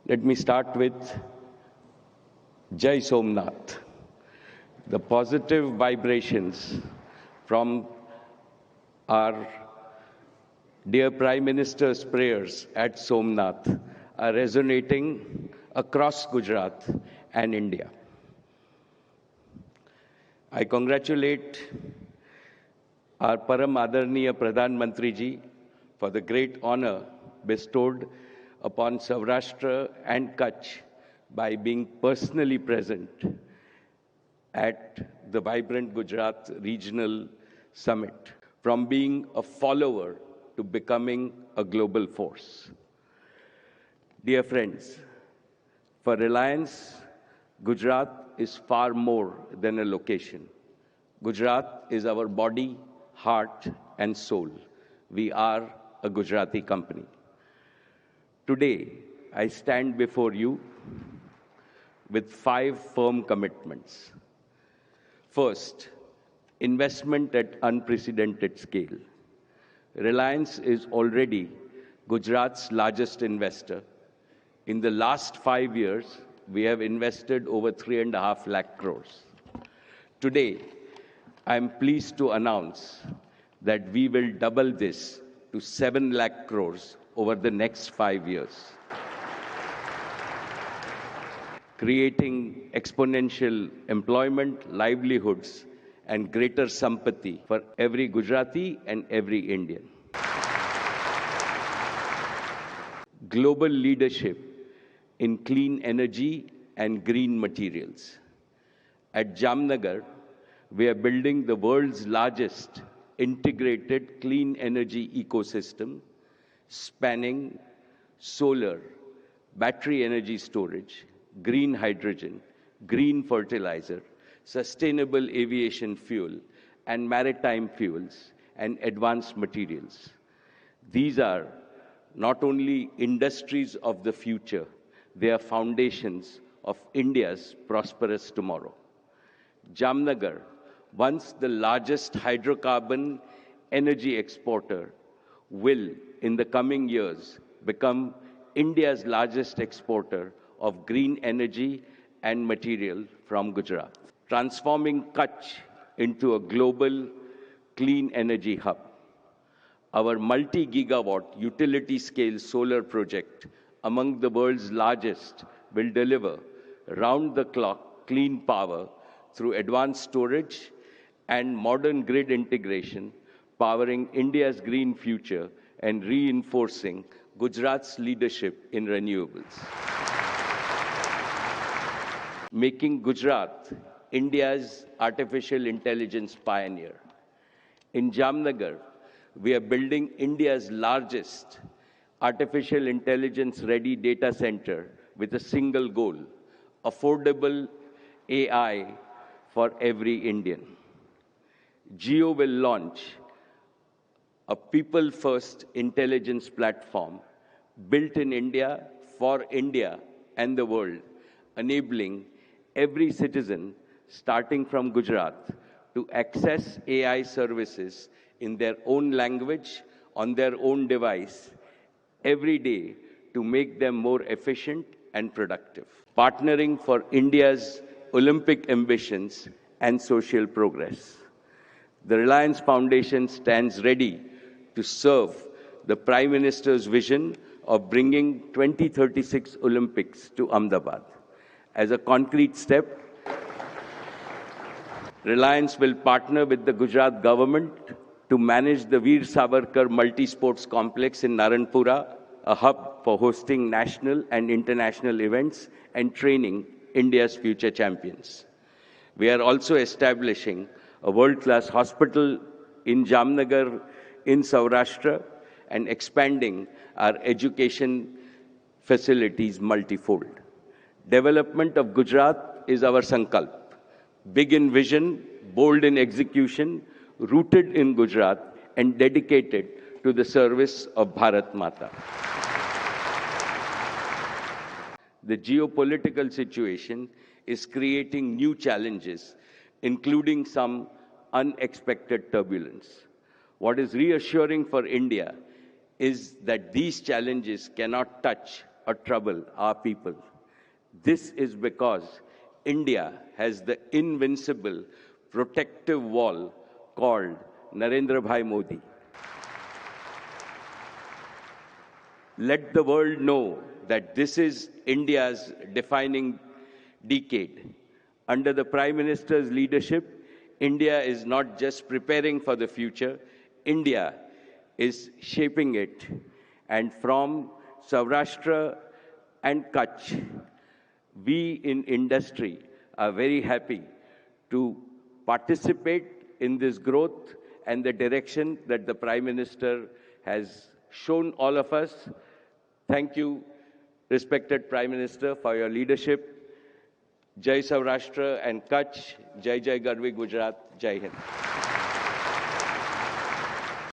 Let me start with Jai Somnath. The positive vibrations from our dear Prime Minister's prayers at Somnath are resonating across Gujarat and India. I congratulate our Param Adarniya Pradhan Mantri ji for the great honor bestowed upon Saurashtra and Kutch by being personally present at the Vibrant Gujarat Regional Summit, from being a follower to becoming a global force. Dear friends, for Reliance, Gujarat is far more than a location. Gujarat is our body, heart, and soul. We are a Gujarati company. Today, I stand before you with 5 firm commitments. First, investment at unprecedented scale. Reliance is already Gujarat's largest investor. In the last 5 years, we have invested over 3.5 lakh crores. Today, I am pleased to announce that we will double this to 7 lakh crores over the next 5 years, creating exponential employment, livelihoods, and greater sampati for every Gujarati and every Indian. Global leadership in clean energy and green materials. At Jamnagar, we are building the world's largest integrated clean energy ecosystem, spanning solar, battery energy storage, green hydrogen, green fertilizer, sustainable aviation fuel, and maritime fuels and advanced materials. These are not only industries of the future, they are foundations of India's prosperous tomorrow. Jamnagar, once the largest hydrocarbon energy exporter, will, in the coming years, become India's largest exporter of green energy and material from Gujarat, transforming Kutch into a global clean energy hub. Our multi-gigawatt utility-scale solar project, among the world's largest, will deliver round-the-clock clean power through advanced storage and modern grid integration, powering India's green future and reinforcing Gujarat's leadership in renewables. Making Gujarat India's artificial intelligence pioneer. In Jamnagar, we are building India's largest artificial intelligence-ready data center with a single goal: affordable AI for every Indian. Jio will launch a people-first intelligence platform built in India for India and the world, enabling every citizen, starting from Gujarat, to access AI services in their own language, on their own device, every day to make them more efficient and productive. Partnering for India's Olympic ambitions and social progress. The Reliance Foundation stands ready to serve the Prime Minister's vision of bringing 2036 Olympics to Ahmedabad. As a concrete step, Reliance will partner with the Gujarat government to manage the Veer Savarkar Multi-Sports Complex in Naranpura, a hub for hosting national and international events and training India's future champions. We are also establishing a world-class hospital in Jamnagar in Saurashtra and expanding our education facilities multifold. Development of Gujarat is our sankalp. Big in vision, bold in execution, rooted in Gujarat and dedicated to the service of Bharat Mata. The geopolitical situation is creating new challenges, including some unexpected turbulence. What is reassuring for India is that these challenges cannot touch or trouble our people. This is because India has the invincible protective wall called Narendra Bhai Modi. Let the world know that this is India's defining decade. Under the Prime Minister's leadership, India is not just preparing for the future, India is shaping it. And from Saurashtra and Kutch, we in industry are very happy to participate in this growth and the direction that the Prime Minister has shown all of us. Thank you, respected Prime Minister, for your leadership. Jai Saurashtra and Kutch, Jai Jai Garvi Gujarat, Jai Hind.